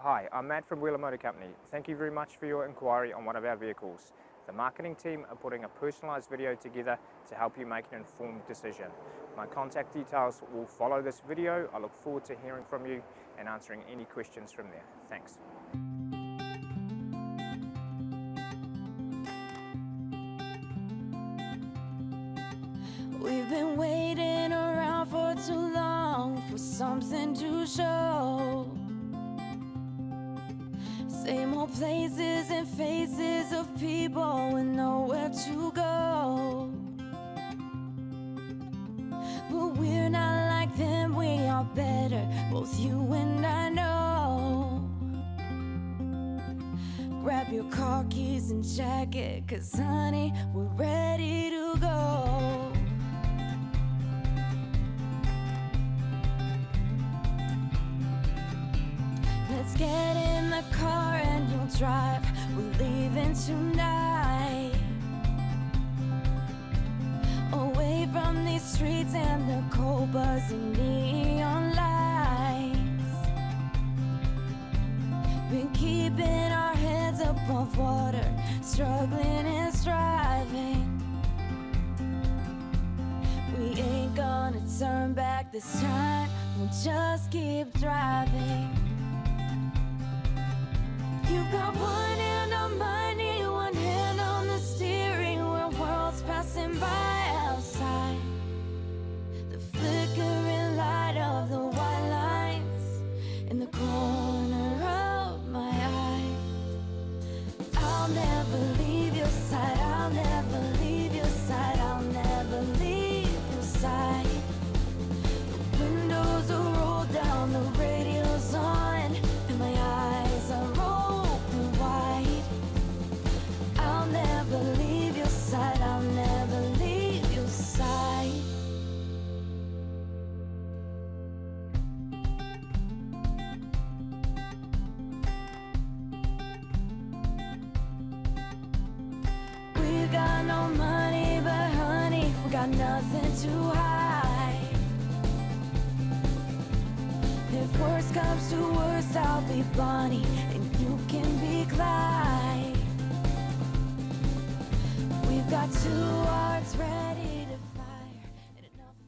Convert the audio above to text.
Hi, I'm Matt from Wheeler Motor Company. Thank you very much for your inquiry on one of our vehicles. The marketing team are putting a personalised video together to help you make an informed decision. My contact details will follow this video. I look forward to hearing from you and answering any questions from there. Thanks. We've been waiting around for too long for something to show. Same old places and faces of people with nowhere to go. But we're not like them, we are better, both you and I know. Grab your car keys and jacket, 'cause honey, we're ready to go. Let's get in the car and you'll drive. We're leaving tonight, away from these streets and the cold buzzing neon lights. Been keeping our heads above water, struggling and striving. We ain't gonna turn back this time, we'll just keep driving. You've got one hand on my knee, one hand on the steering wheel, worlds passing by outside. The flickering light of the white lines in the corner of my eye. I'll never leave your side, I'll never leave your side, I'll never leave your side. The windows are rolled down, the radio's on, and my eyes are open wide. I'll never leave your side, I'll never leave your side. We got no money, but honey, we got nothing to hide. If worst comes to worst, I'll be Bonnie and you can be Clyde. We've got two hearts ready.